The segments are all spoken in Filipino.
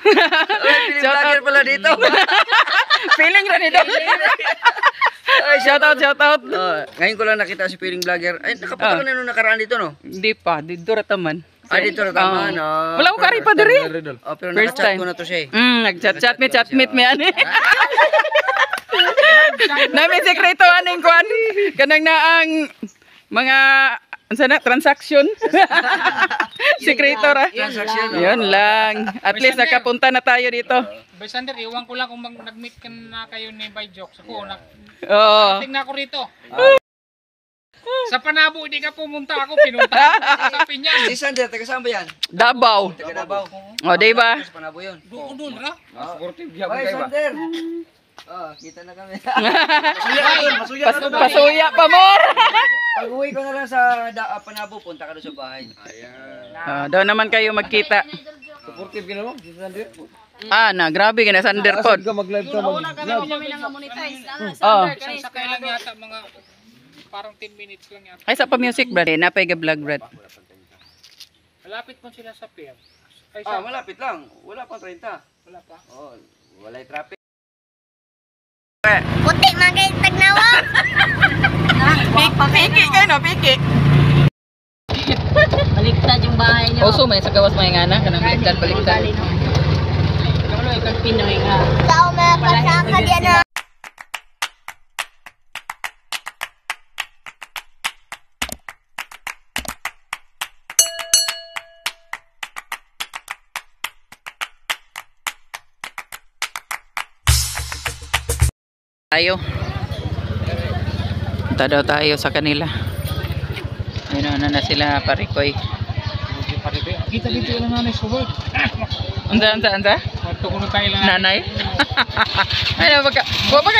Piling vlogger pala dito. Feeling rin ito. Shout out. Ngayon ko lang nakita si Piling vlogger. Ay, nakapunta ka na nung nakaraan dito, no? Hindi pa, dito rataman. Dito na tama, no? Wala ko kari pa diri. Pero First nakachat time. ko na to siya eh. Nag-chat meet me ani. Nami sekreto aning kuan. Kanang naang mga sana transaction. Sekreto ra. Transaction. Yun lang. At least nakapunta na tayo dito. Baysander, iwan ko lang kung nag-meet ka na kayo ni Bay Jokes. Ako, Oo. tingnan ko rito. Sa Panabo, hindi ka pumunta ako. Pinunta ako sa Pinyan. Si Sander, taga saan ba yan? Davao. Taga Davao. O, diba? Sa Panabo yun. Doon, ra? Ay, Sander! Kita na kami. Pasuya pa more. Pag-uwi ko na lang sa Panabo, punta ka doon sa bahay. Daw naman kayo magkita. Supportive ka naman, si Sander. Grabe ka na Sander pod. Mag-live ka, Oh. Isang sakay lang yata, mga parang 10 minutes lang yata. Ay sa pa music brad. Napay ga vlog brad. Malapit mo sila sa pier. Malapit lang. Wala pang 30. Wala pa. Oh, walay traffic. Puti magay tagnawa. Piki ka no, piki. Baliktad yung bahay niyo. Oso may sa gawas may ngana kanang baliktad. Lalo, ikang Pinoy nga. Tao mga pasaka diyan na. Tayo. Punta daw tayo sa kanila. Ayun na sila parikoy. Kita dito yung nanay sa work. Anda. Ito ko na tayo lang. Nanay. Ay, baka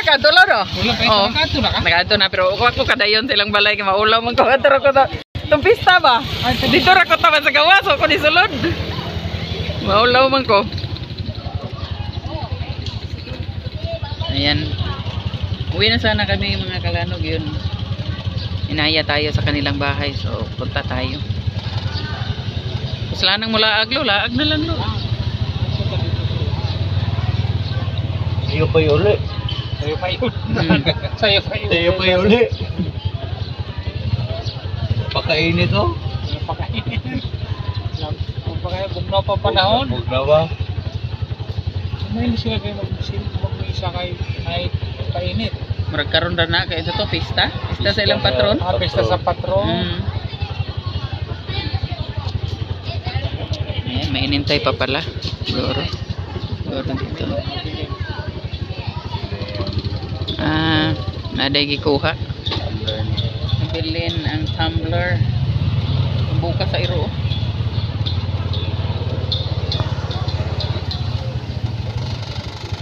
kadto no? Wala pa ito, nakato na ka? Nakato na pero ako kadayon silang balay kay maulaw man ko atro ko to. Itong pista ba? Dito ra ko ta sa gawas ko ni sulod. Maulaw man ko. Ayan. Uwi na sana kami mga kalanog yun. Inaya tayo sa kanilang bahay so punta tayo. Sala nang mula aglo, laag na lang lo. Iyo pa yun ulit. Sa'yo pa yun. Sa'yo pa yun. Iyo pa yun ulit. Pakainit oh. Pakainin. Kung na pa panahon. Huwag na ba? May hindi sila kayo mag-isa kayo kahit painit. Magkaroon ra na kay to pista. Pista sa ilang patron. Pista sa patron. Ayan, may inintay pa pala. Siguro dito. Naday gikuha. Nabilin ang tumbler. Buka sa iro.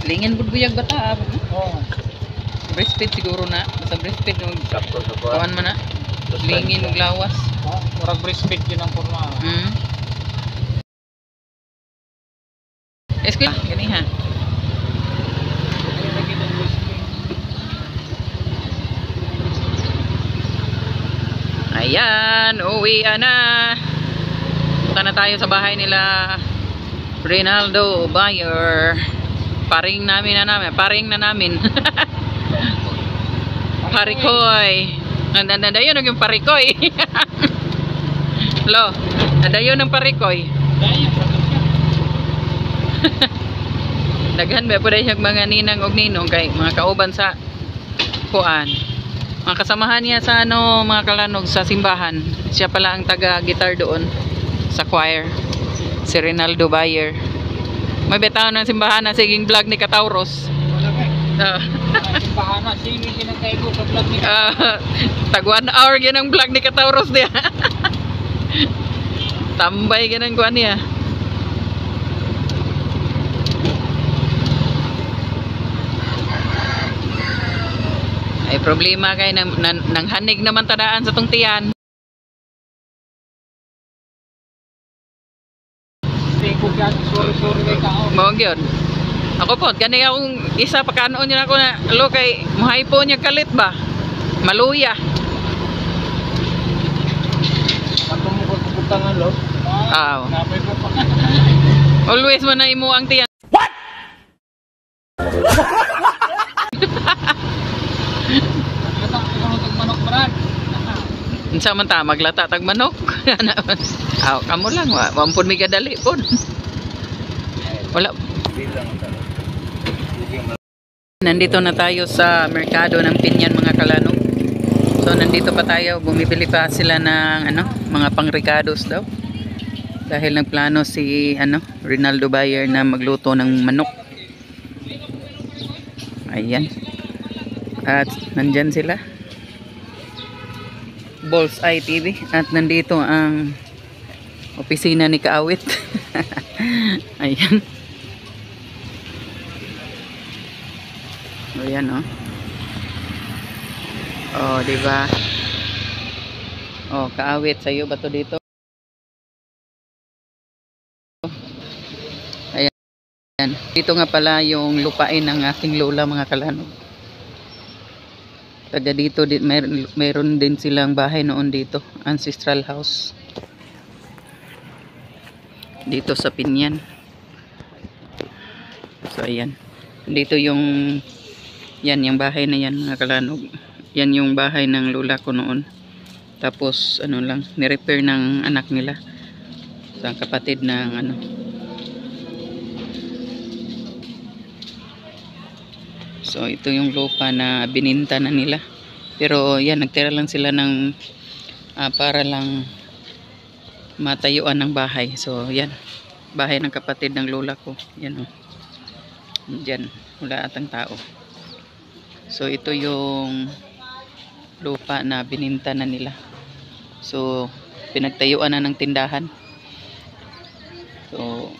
Lingin bud buyag bata. Breastfeed siguro na. Sa breastfeed kawan man na. Lingin ug lawas. Murag breastfeed yun ang forma. Eskwela kani ha. Ayan, uwi na. Punta na tayo sa bahay nila Rinaldo Bayer. Paring na namin. Parikoy. Nadayon yung parikoy. Lo, nadayon ng parikoy. Daghan ba po dahil mga ninang og ninong kay mga kauban sa kuan. Mga kasamahan niya sa mga kalanog sa simbahan. Siya pala ang taga-gitar doon sa choir. Si Rinaldo Bayer. May betaw ng simbahan na siging vlog ni Katauros. Simbahan na, sige kinakaigo sa vlog ni tag 1 hour yan ang vlog ni Katauros niya. Tambay ganang kuan niya. Ay problema kay nang hanig naman tadaan sa tong tiyan. Sorry kay kao. Mao gyud. Ako po kani akong isa pa kanon niya ako na lo kay muhaypo niya kalit ba. Maluya. Ato mo ko putangan lo. Aw. Napay ko pa. Always man na imo ang tiyan. Maglata ko ng manok, Brad. Unsa man ta maglata tag manok? Aw, kamo lang wa pud mi kadali pud. Wala. Nandito na tayo sa merkado ng Pinyan mga kalanog. So nandito pa tayo, bumibili pa sila ng ano, mga pangrecados daw. Dahil nagplano si Rinaldo Bayer na magluto ng manok. Ayan. At nandyan sila. Balls Eye TV. At nandito ang opisina ni Kaawit. Ayan. Ayan oh. Oh, diba? Oh, Kaawit, sa'yo ba to dito? Ayan. Dito nga pala yung lupain ng aking lola mga kalanog. Taga dito, meron din silang bahay noon dito. Ancestral house. Dito sa Pinyan. So, ayan. Dito yung yan, yung bahay na yan mga kalanog. Yan yung bahay ng lola ko noon. Tapos, ano lang, nirepair ng anak nila. Sa kapatid ng So, ito yung lupa na bininta na nila. Pero, yan, nagtira lang sila ng para lang matayuan ng bahay. So, yan. Bahay ng kapatid ng lola ko. Yan, oh. Diyan. Wala atang tao. So, ito yung lupa na bininta na nila. So, pinagtayuan na ng tindahan. So,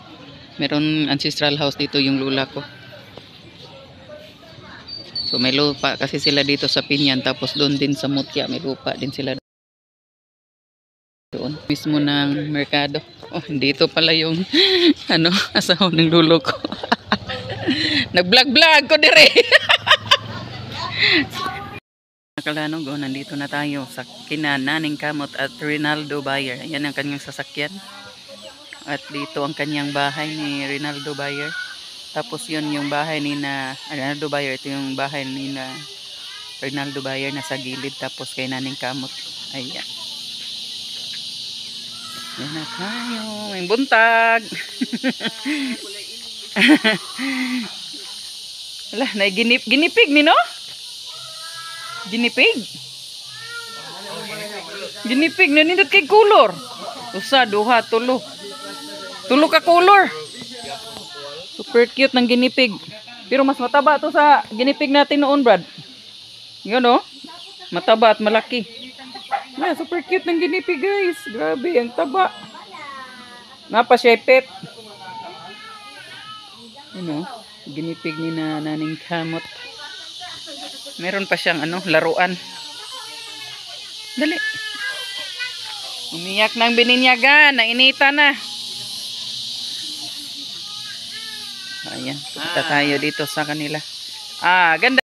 meron ancestral house dito yung lola ko. So may lupa kasi sila dito sa Pinyan, tapos doon din sa Mutya may lupa din sila doon. Mismo ng merkado. Oh, dito pala yung asawa ng lolo ko. Nag-vlog ko dire. Kalanog, oh, nandito na tayo sa Naning Kamot at Rinaldo Bayer. Yan ang kanyang sasakyan. At dito ang kanyang bahay ni Rinaldo Bayer. Tapos yun yung bahay ni Rinaldo Bayer. Ito yung bahay ni Rinaldo Bayer na sa gilid. Tapos kay Naning Kamot. Ayan. Yan na tayo. May buntag. Wala, ginipig ni no? Ginipig. Ginipig na nindot kay kulor. Usa, duha, tulo. Tulo ka kulor. Super cute ng ginipig. Pero mas mataba to sa ginipig natin noon, Brad. Yun, oh. Mataba at malaki. Yeah, super cute ng ginipig, guys. Grabe, ang taba. Napa siya pet. Yun, oh. Ginipig ni Naning Kamot. Meron pa siyang laruan. Dali. Umiyak ng bininyagan. Nainita na. Ayan, punta tayo dito sa kanila. Ganda.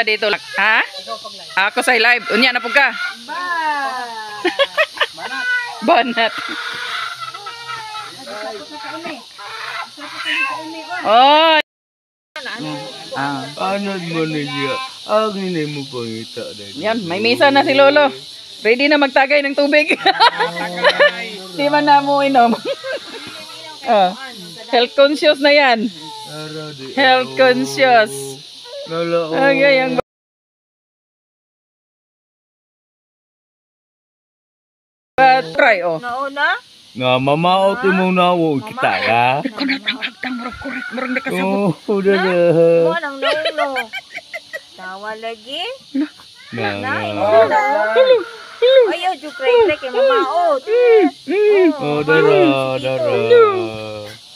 Dito lang. Ha? Ako sa live. Unya na po ka. Banat. Oh. Anod mo niya. Ang hinay mo pangita. Yan, may misa na si Lolo. Ready na magtagay ng tubig. Di man na mo inom. Health conscious na yan. Health conscious. Okay, ang try, oh. Nauna? Nga, mamaot mo na wo kita ya. Marang nakasabot. Oh, udah Mo dah. nang nauno. Tawa lagi? Ayaw, jukrek-krek kay mamaot. Oh, darah.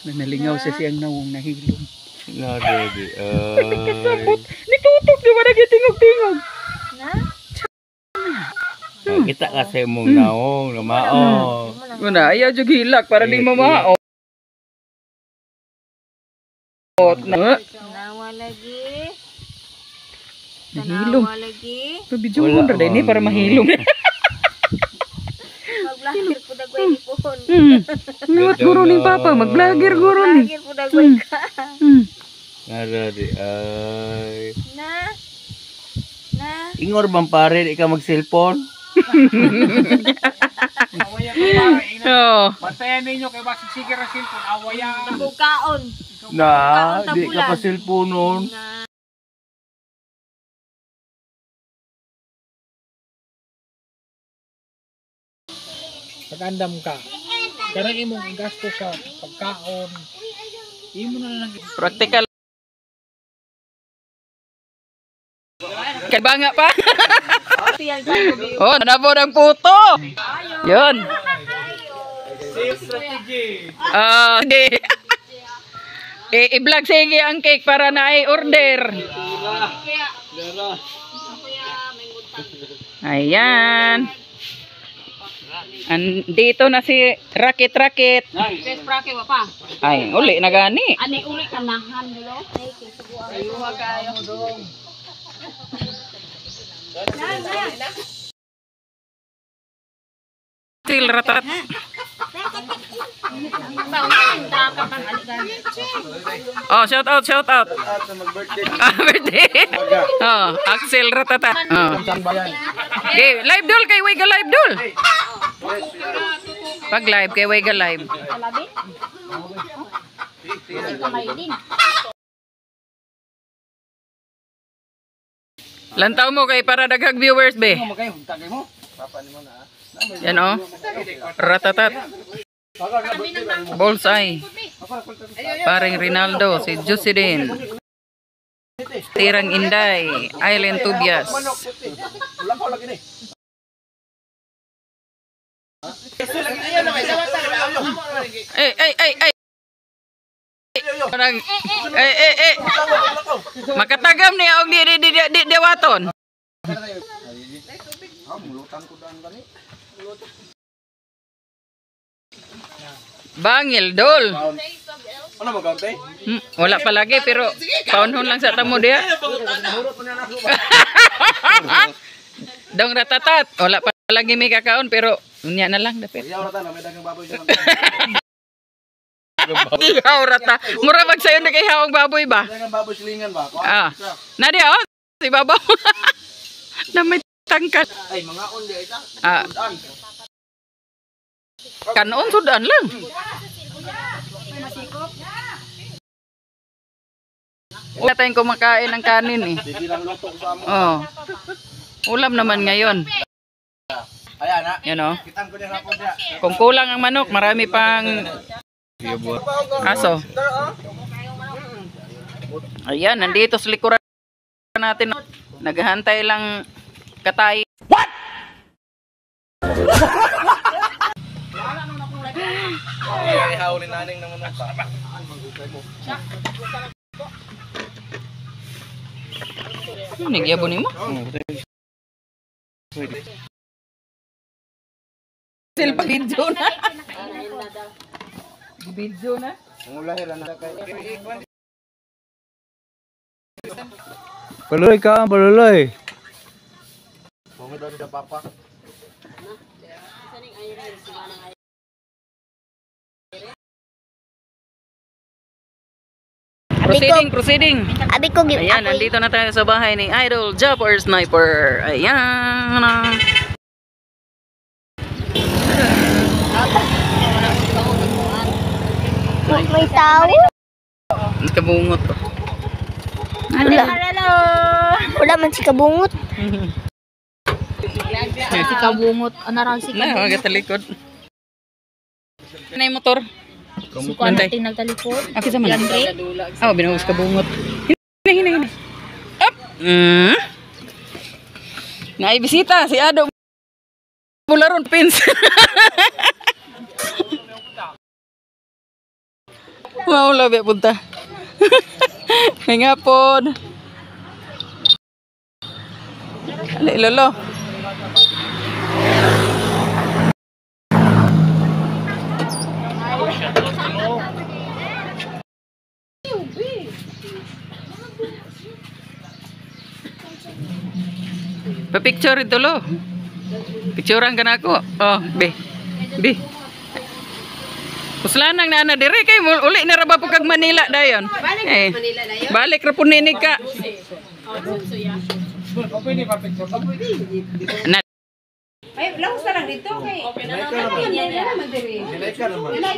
Nalingaw sa siyang nawong nahilom. Nadadi. Kasabot. Nitutok, di ba nagitingog-tingog? Na? Kita kasi mong naong, namaong. Una, ayaw jug hilak para di mamao. Tanawa lagi. Nahilom. Tanawa lagi. Pabidyo mo na rin para mahilom. Vlogger po dagway ni pohon. Liwat guro ni Papa, mag-vlogger guro ni. Vlogger po dagway ka. Nara di ay. Na. Ingor bang pare, di ka mag-cellphone? Awayan ko para. Oo. Bantayan ninyo kay basig sige ra cellphone. Awayan. Bukaon. Na, Kaon di ka pa tabulan. cellphone nun. Na. Pag-andam ka. Kanang imong gasto sa pagkaon. Imo na lang. Practical. Kabanga pa. Oh, nanabo ng puto. Yun. Hindi. I-vlog sige ang cake para na i-order. Ayan. Andito na si Rakit. Ay, uli na gani. Ani uli kanahan dulo. Ayuha kayo. Til ratat. Oh, shout out. Birthday. Oh, Axel Ratata. Oh. Okay, live dul kay Wega live dul. Pag live kay Wega live. Lantaw mo kay para daghag viewers be. Yan oh. Ratatat. Bullseye. Paring Rinaldo, si Jusidin. Tirang Inday, Island Tubias. Ay. Parang makatagam ni og di dewaton. Bangil dol. Ano mo kaunti? Wala pa lagi pero paunhon lang sa tamo dia. Dong ratatat. Wala pa lagi may kakaon pero unya na lang dapit. Iyaw rata na may dagang baboy sa Ihaw rata. Mura mag sayo na kay hawang baboy ba? dagang baboy silingan ba? Ah. Nadia oh, si babaw. Na may tangkat. Ay mga on di ita. Ah. Kanon sudan lang. Wala tayong kumakain ng kanin eh. Sige lang luto sa amo. Oh. Ulam naman ngayon. Ayan ha. Yan oh. Kitang ko din hapon dia. Kung kulang ang manok, marami pang aso. Ayan, nandito sa likuran natin. Naghahantay lang katay. What? Ihaw ni naning ng manok. Nagyabo ni mo? Silpa video na. Video na. Ngulahiran na kay. Paluloy ka, paluloy. Bumid daw sa papa. Proceeding. Abi ko Ayan, nandito na tayo sa bahay ni Idol Jumper Sniper. Ayan. may tao. Kabungot. Hello. Wala man si kabungot. Si kabungot. Ano raw si Na, mga talikod. Ano yung motor? Sukuan natin nagtalikod. Ako sa man. Andre. Oh, binahus kabungot. Hina. Up! Naibisita si Ado. Bularon pins. Wow, labi punta. May ngapon. Ali, lolo. Pa-picture ito lo. Picturean ka na ako. Oh, be. Bi. Puslanang na ana dire kay uli na ra ba pug kag Manila dayon. Eh. Balik ra pud ni ka. Pwede ba picture? Na Ay, lang sa lang dito kay. Like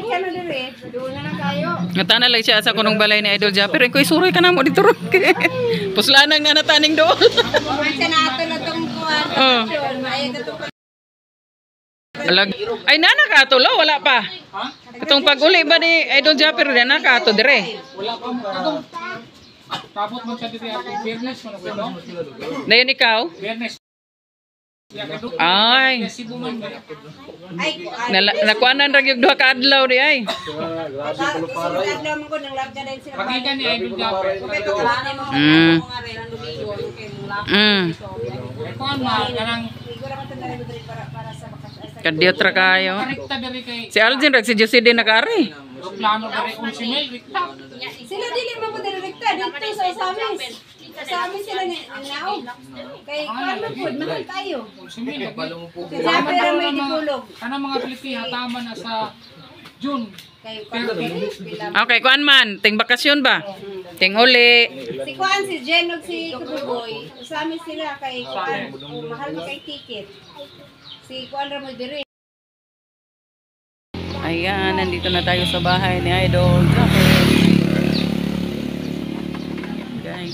ka na dire. Doon na lang kayo. Natana lang siya sa kunong balay ni Idol Japper. Koy suroy ka na mo dito ron. Puslanang na nataning doon. Ay, na ato na tong kuwan. Ay, ito Ay nana ka ato lo wala pa. Katong pag-uli ba ni Idol Japper na ka ato dire. Wala pa mo. Tapos mo siya dito ako. Fairness mo na no? Dayon ikaw? Fairness. Ay. Nakuanan ra gyud duha ka adlaw di ay. Pakita ni Idol Japper. Kuan ma kanang Kadiyot ra kayo. rekta diri kay Si Alvin rag si Jose din nakari. plano diri kung si Mel rekta. Sila dili mo pud direkta dito sa Samis. Sa amin sila ni Naog. Kay kuan mo pud mahal tayo. Si Mel Sa pero may dipulog. kanang mga Pilipino tama na sa June. Kay kuan bila. Okay, kuan man, ting bakasyon ba? Ting uli. Si kuan si Jen ug si Kuboy. Sa amin sila kay kuan mahal mo kay ticket. Si kuan ra mo diri. Ayan, nandito na tayo sa bahay ni Idol Japper. Guys.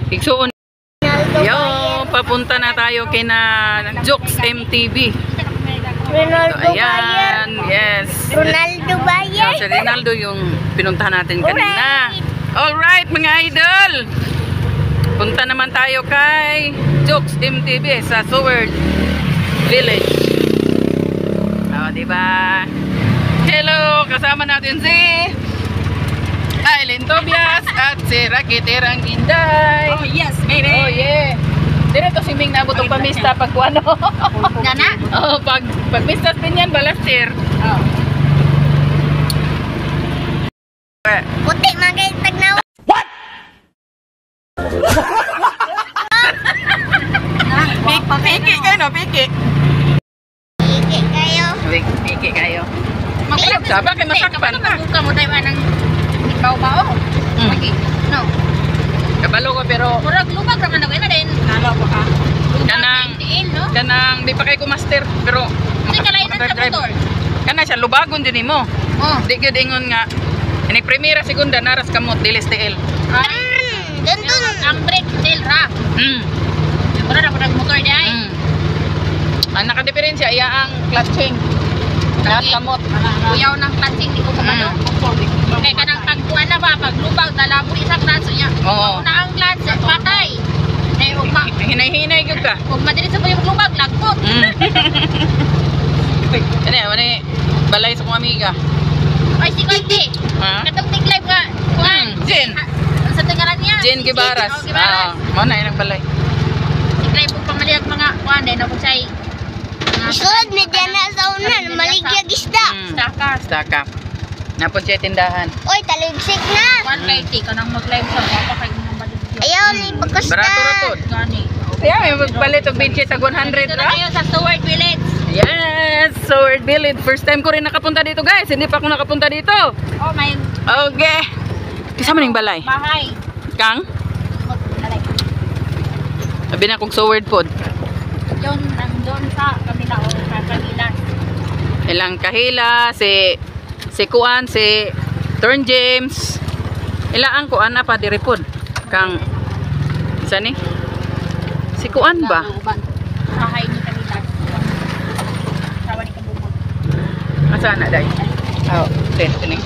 Igsuon. Yo, papunta na tayo kina Jokes MTV. So, ayan, yes. Ronaldo Bayan. Si Ronaldo yung pinuntahan natin kanina. Alright mga idol. Punta naman tayo kay Jokes MTV sa Seward Village. O, diba? Hello, kasama natin si Aileen Tobias at si Rakiterang Inday. Oh yes, baby. Oh yeah. Direto si Ming nabot og pamista pag kuano. Gana? Oh, pag mista din yan balastir. Oh. Puti magay tagnaw. Piki kayo no, piki. Iki kayo. Piki kayo. Makulap sa ba kay masakpan ka. Buka mo tayo anang ibaw-baw. Lagi. No. Kabalo ko pero Murag lumag ra man na din. Nalo pa ka. kanang no? kanang di pa kay ko master pero Kasi kalainan sa motor. kana siya lubagon din nimo. Oh. Di gyud ingon nga ini primera segunda naras kamot dilis TL. Dun ang brake tail ra. Mura ra pud motor di ay. Ang nakadiferensya iya ang clutch change. Naras kamot. Kuyaw ng clutching di ko kumano. Kay kanang pagkuan na ba paglubag nalaboy sa clutch niya. Oo. Una ang clutch patay. Nay ugma. Hinay-hinay gyud ka. Ug madili sa yung lubag lagkot. Ano balay sa kong amiga. Ay si Kanti. Ha? Katong tig-live nga. Kuan. Jen. Sa tingaran niya. Jen Gibaras. Ah, mo na yung balay. Tig-live po pamaliag mga kuan din ako say. Isulod ni Diana sa unan, maligyag isda. Staka. Napon siya tindahan. Oy, taligsik na. 190 ka nang mag-live sa papa kay mga baligya. Ayaw ni bakas na. Barato ra pod. Gani. Kaya may magpalit og bench sa 100 Dito na ra. kayo sa Seward Village. Yes, Seward Village. First time ko rin nakapunta dito, guys. Hindi pa ako nakapunta dito. Oh, may Okay. Kasama ning balay. bahay. Kang, sabi na kong Seward pod. Doon sa kabila o sa kabila. Ilang kahila, si Kuan, si Turn James. Ilang Kuan na pa diri pod. Kang, isa ni? Si Kuan ba? Bahay ni kabila. Sawa ni kabukod. Asa na dai? Oh, tining.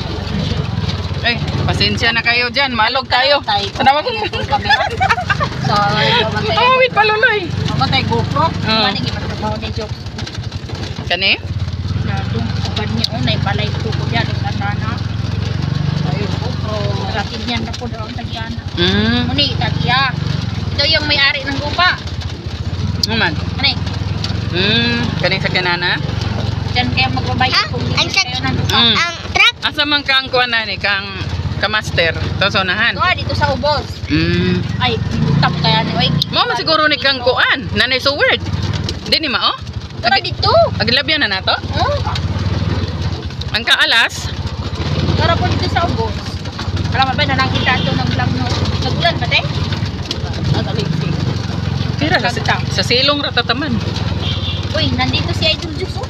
Ay, pasensya na kayo dyan. Malog tayo. Tanawa ko. So, Awit paluloy. matay GoPro. Oo. Mani gipatrabaho ni Joke. Kani? Na dum uban niya unay balay tuko diyan sa sana. Ayo GoPro. Rakid niyan na po daw ang tagiana. Muni tagiya. Ito yung may-ari ng lupa. Naman. Ano Kaning sa kanana. Diyan kayo magbabayad kung hindi kayo nandun. Ang truck? Asa man kang kuan na ni kang kamaster. Tosonahan. Dito sa ubos. Ay, tap kaya ni Oy. Mo man siguro ni kang kuan. Nanay so word. Di ni mao? Tara dito. Aglabyan na nato. Oh, Ang kaalas. tara po dito sa ubos. Alam mo ba na nakita ito ng vlog no? Nagulan ba te? Nagaligsig. Tira sa silong ratataman. Uy, nandito si Idol Juice oh.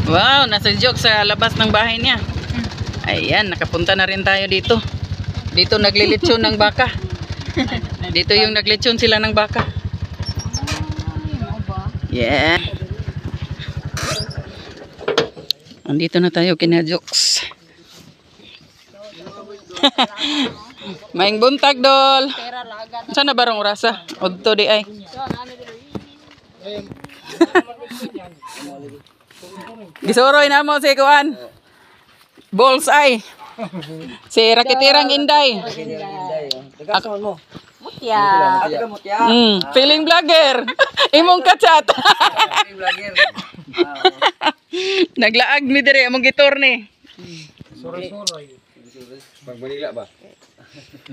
Wow, nasa joke sa labas ng bahay niya. Ayan, nakapunta na rin tayo dito. Dito naglilitsyon ng baka. Dito yung naglitsyon sila ng baka. Yeah. Andito na tayo kina Jokes. Maing buntag dol. Saan na barong orasa? Udto di ay. Gisuroy na mo si Kuan. Bullseye. Si Rakitirang Inday. Mutya. Feeling vlogger. Imong kachat. Naglaag mi dire among gitor ni. Magmanila ba?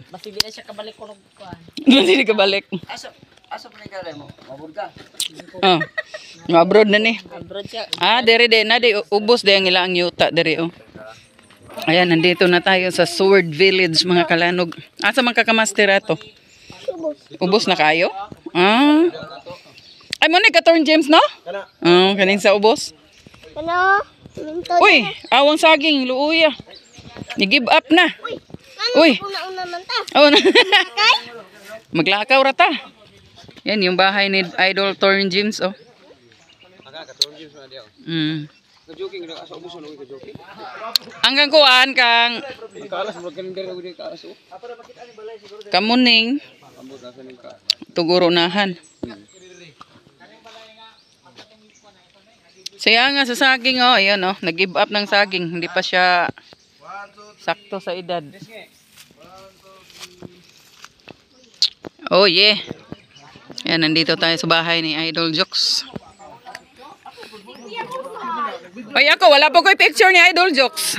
Basi bila siya kabalik ko kuan. Hindi ka balik. Asa pa ni kare mo? Mabur ka. Oh. Abroad na ni. Abroad siya. Dire na di ubos di ang ilang yuta dire oh. Ayan, nandito na tayo sa Sword Village mga kalanog. Asa man kakamaster ato? Ubos na kayo? Ay mo ni ka-turn James no? Kaning sa ubos. Ano? Uy, awang saging luuya. Ni-give up na. Uy. Una man ta. Oh, maglakaw rata. Yan yung bahay ni Idol Torn James oh. Joking na asa ubos no joking. Hanggang kuan kang Kalas mo kan dere udi kalas o. kamuning Ambot nasa ning ka. tugurunahan. Saya nga sa saging oh, ayun oh, nag-give up ng saging, hindi pa siya sakto sa edad. Oh yeah. Yan, nandito tayo sa bahay ni Idol Jokes. Ay ako, wala po ko picture ni Idol Jokes.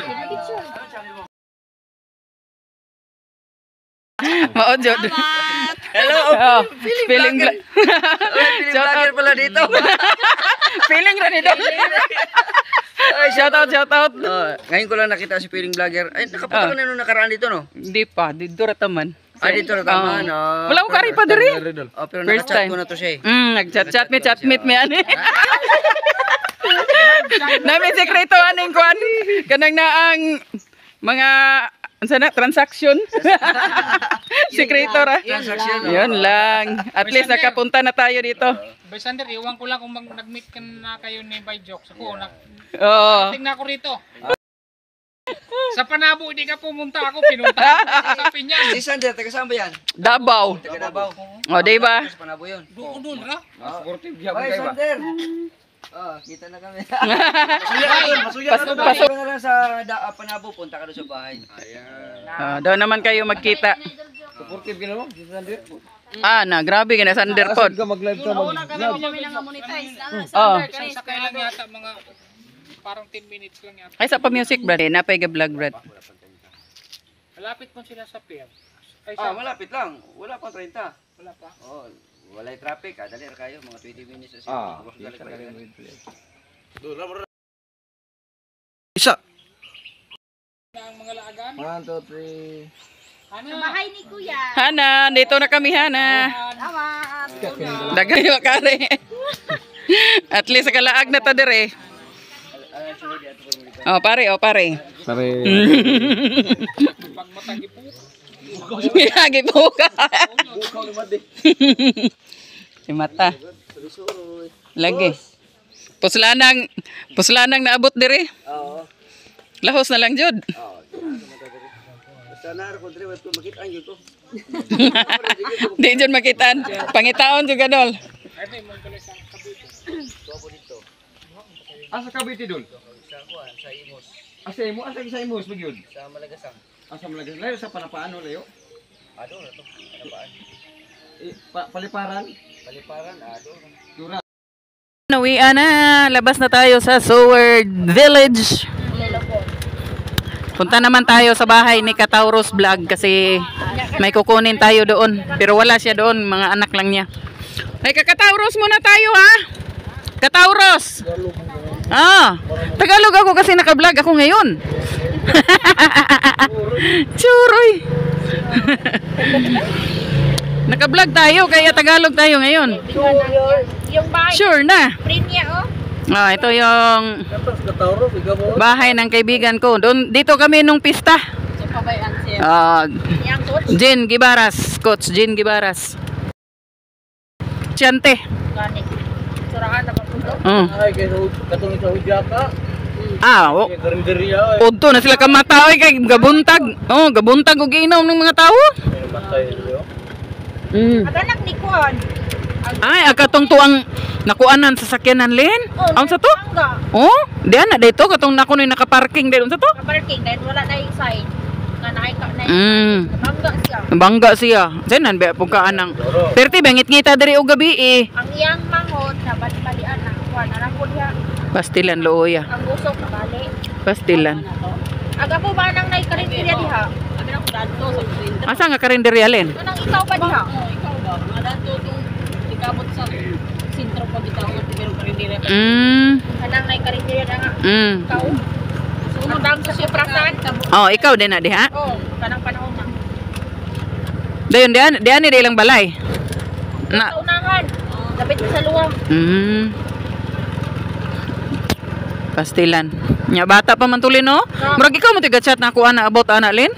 Maodjod. Hello. Oh, feeling Feeling vlogger pala dito. feeling ra ni Dol. Shout out. Ngayon ko lang nakita si feeling vlogger. Ay, nakapunta ka na nung nakaraan dito, no? Hindi pa, dito ra taman. Ay, dito na tama, no? Wala ko kari pa diri. Oh, pero First nakachat time. ko na to siya eh. Nag-chat meet me ani. Nami sekreto aning kuan. Kanang naang mga sana transaction. Sekreto ra. Transaction. Yun lang. At least nakapunta na tayo dito. Boy Sander, iwan ko lang kung nag-meet ka na kayo ni By Jokes. Ako, Oh. tingnan ko rito. Sa Panabo, hindi ka pumunta ako. Pinunta ako sa Pinyan. Si Sander, taga saan ba yan? Davao. Taga Davao. O, diba? Sa Panabo yun. Doon ha? Ay, Sander! Oh, kita na kami. Pasok. Pasok na lang sa Panabo, punta ka doon sa bahay. Doon naman kayo magkita. Supportive ka naman, si Sander. Grabe ka na Sander pod. Mag-live ka, Oh. Isang sakay lang yata, mga parang 10 minutes lang yata. Ay, sa pa-music, brad. Napay ka vlog, brad. Malapit mo sila sa pier. Ay, Malapit lang. Wala pang 30. wala pa. Oh, walay traffic. Dali na kayo, mga 20 minutes. Isa. Ang mga laagan. 1, 2, 3. Bahay ni Kuya. Hana, dito na kami, Hana. Dagayo kare. At least kalaag na ta dire. Oh, pare. Pag matagi po. Lagi po ka. Si mata. Lagi. Puslanang naabot dire. Oo. Lahos na lang jud. Basta na ko dire wat ko makita ang ko. Di jud makitaan. Pangitaon jud gadol. Ay, may mga tuloy sa Cavite. Asa Cavite dun? Sa kuan, sa Imos, Asa imo? Asa sa imo magyud? sa Malagasang. Asa malagas layo sa panapaano layo? Ado na to. Ano ba? Paliparan? Paliparan, ado. Dura. Nawian na. Labas na tayo sa Seward Village. Punta naman tayo sa bahay ni Katauros Vlog kasi may kukunin tayo doon. Pero wala siya doon. Mga anak lang niya. Ay, Katauros muna tayo ha. Katauros. Tagalog ako kasi naka-vlog ako ngayon. Churoy. Naka-vlog tayo kaya Tagalog tayo ngayon. Yung bahay. Sure na. Prinya, oh. Ito yung bahay ng kaibigan ko. Doon, dito kami nung pista. Yang coach. Jen Gibaras. Coach Jen Gibaras. Chante. Gani. Surahan na papunto. Ay, kaya katong sa Hujaka. Karinderya. Udto na sila kamataoy kay gabuntag. Gabuntag og inom ng mga tao. Aganak ni Kuan. Ay, akatong tuang nakuanan sa sakyanan len. Ang sa to? Diyan na dito katong nako ni nakaparking dito sa to. Parking dahil wala na yung sign. Nga naika na bangga siya. Bangga siya. Diyan ba pugkaan ng perti bangit ngita diri og gabi eh. Ang iyang manghod na bali-balian na kuan na po diha. Pastilan looya. Ang usok na bali. Pastilan. Aga po ba nang naikarinderya diha? Abi na ko dadto sa printer. Asa nga karinderya len? Anong ikaw ba diha? Ikaw ba? Nga dato itong ikabot sa sintro pa bitaw nga tigero karinderya. Anang naikarinderya na nga. Ikaw. Sunod sa suprasan. Ikaw din na diha. Kanang panahon na. Dayon diyan ni ilang balay. Sa unahan. Lapit sa luwang. Pastilan. Nya bata pa man tuli no? Murag ikaw mo tiga chat na ako ana about ana len?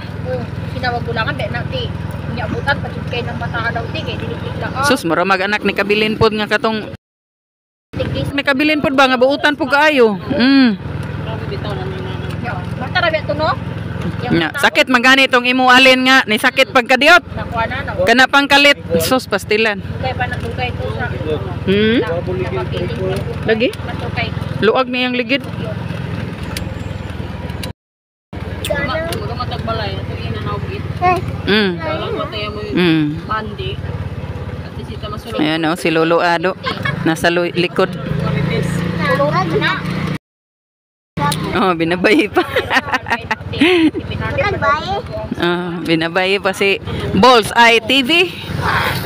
Sinawag bulangan dahil nati. Nya butan pa jud kay nang bata daw ti kay dili tigla. Sus mura mag anak ni kabilin pod nga katong ni kabilin pod ba nga buutan pod kaayo. Basta ra biya to no? Nya sakit magani tong imo alin nga ni sakit pagkadiot. Nakuha na. Kana pangkalit. Sus pastilan. Dugay pa nagdugay to sa. Lagi? Natukay. Luag niyang ligid. Mga matagbalay. Ito yung nanawgit. Walang mataya mo yung bandi. At isita masulong. Ayan si Lolo Ado. Nasa likod. Binabayi pa. Binabayi pa si Balls Eye TV.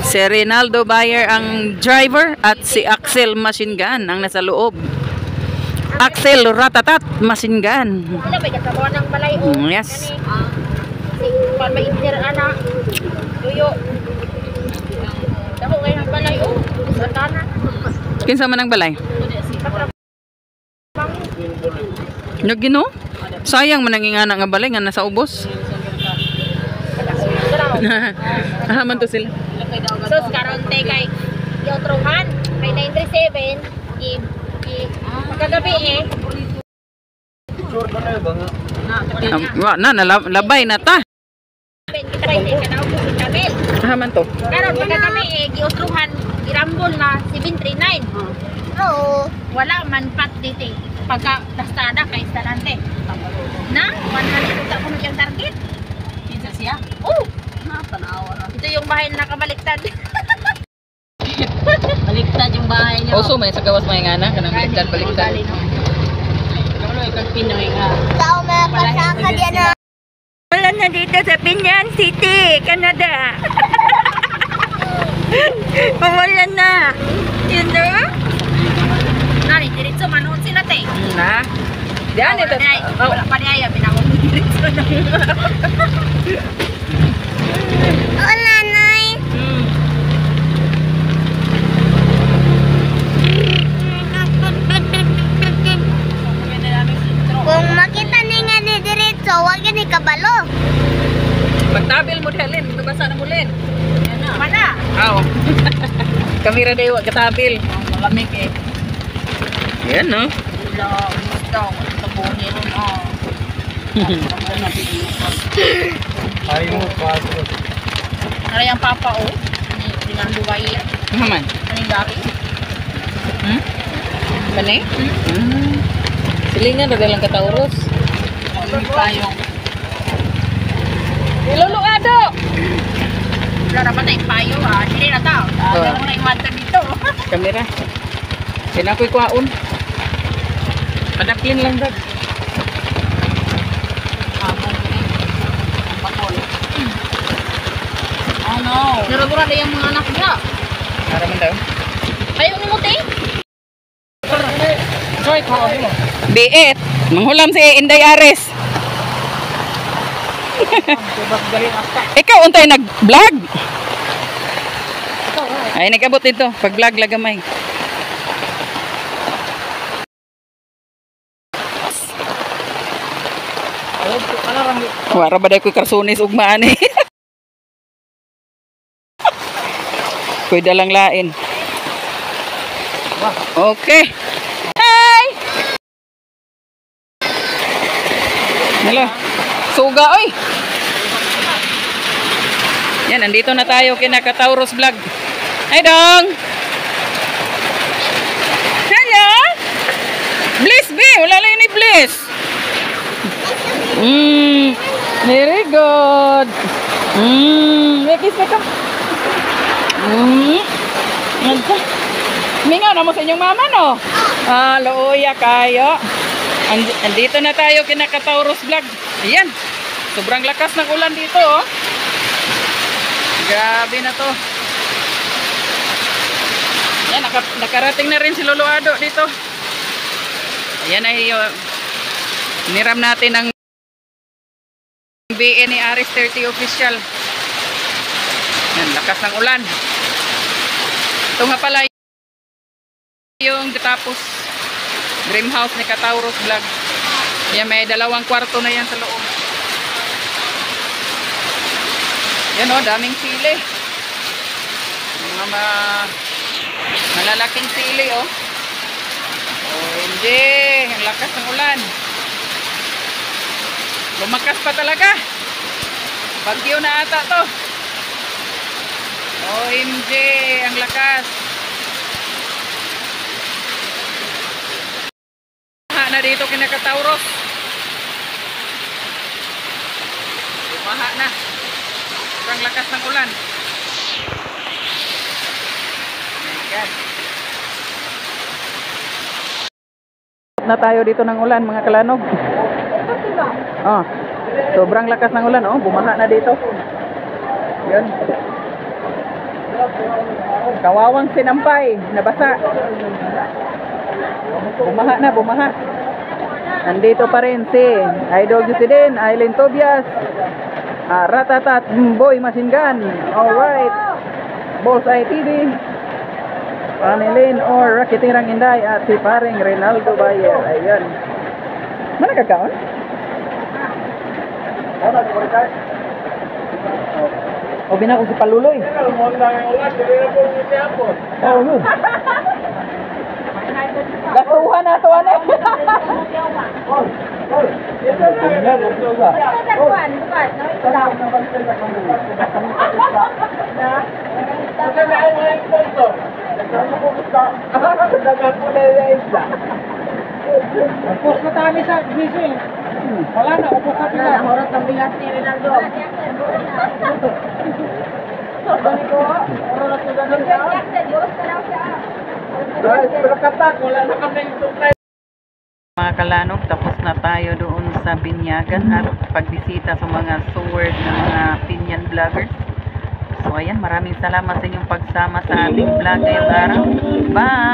Si Rinaldo Bayer ang driver at si Axel Machine Gun ang nasa loob. Axel Ratatat Machine Gun. Wala ba kasabaw ng balay Yes. Pan may inter ana. Tuyo. Dako kay ng balay sa tanan. Kinsa man ang balay? Nagino? Sayang man ang ingana nga balay nga nasa ubos. Man to sila. So karon tay kay Yotruhan kay 937 pagkagabi Nalabay na ta. kita kay kanaw ko si Kamel. Man to. Karon pagkagabi Yotruhan girambol na 739. Oo. Wala man pat dito. Pagka dastada kay Stalante. Na 100 ko na yung target. Kinsa siya? Tanawa na. Ito yung bahay na nakabaliktad. Baliktad yung bahay niya. Also may sa gawas may ingana kanang baliktad. Kalo ay kagpinoy nga. Tao na pasaka diyan na. Wala na dito sa Pinyan City, Canada. Wala na. You know? Nari, diretso manon sila te. Na. Diyan ito. Wala pa niya, binawag mo diretso na. Wala na. Kung makita niya nga ni diretso, huwag yan ikabalo. Pagtabil mo Helen, basa na mo Len. Mana? Kamera day wa katabil. Malamig eh. Yan no. Ay mo pa. Ano yung papa Pinanduway. Man. Anong gari? Kanay? Silingan na lang Katauros. Tayong. Lolo Ado. Wala naman na yung payo Hindi na tao. Wala mo na yung water dito. Kamera. Kinakoy kwaon. Padaklin lang dag. Ano? Naragura na yung mga anak niya. Para man daw. Ayaw ni mo, te? Joy, kaon mo. Biit. Manghulam si Inday Ares. Ikaw untay nag-vlog. Ay nagabot dito. Pag-vlog lagamay. Wara ba day ko'y karsunis ugmaan eh. Ko'y dalang lain. Okay. Hi! Hello. Suga, oy! Yan, nandito na tayo kina Kataurus Vlog. Hi, Dong! Hello! Bliss, B! Wala lang ni Bliss! Very good! Kiss me ka! Mingaw na mo sa inyong mama, no? Looya kayo. Andito na tayo kina Kataurus Vlog. Ayan. Sobrang lakas ng ulan dito, oh. Grabe na to. Ayan, nakarating na rin si Lolo Ado dito. Ayan ay niram natin ang BN ni Aris 30 official. Ayan, lakas ng ulan. Ito nga pala yung tapos dream house ni Kataurus Vlog. Yan, may 2 kwarto na yan sa loob. Yan, oh, daming sili. Mga malalaking sili, oh. Hindi, ang lakas ng ulan. Lumakas pa talaga. Bagyo na ata to. OMG, ang lakas. Na dito kina Kataurus. Bumaha na. Ang lakas ng ulan. Ayan. Na tayo dito ng ulan, mga kalanog. Oh, sobrang lakas ng ulan, oh. Bumaha na dito. Yun. Kawawang sinampay, nabasa. Bumaha na, bumaha. Nandito pa rin si Idol Jusidin, Aileen Tobias, Ratatat, Boy Machine Gun, alright, Bullseye TV, Anilin or Rakitirang Inday at si paring Rinaldo Bayer. Ayan. Mana kakaon? O bina ko si Paluloy. Oh, yun. Gasuhan na to, ano? Upos na tayo sa biso eh. Wala na, upos na pila. Nahurot ang bigas ni Rinaldo. Mga kalanog, tapos na tayo doon sa Binyagan at pagbisita sa mga sword na mga Pinyan vloggers. So ayan, maraming salamat sa inyong pagsama sa ating vlog ngayong araw. Bye!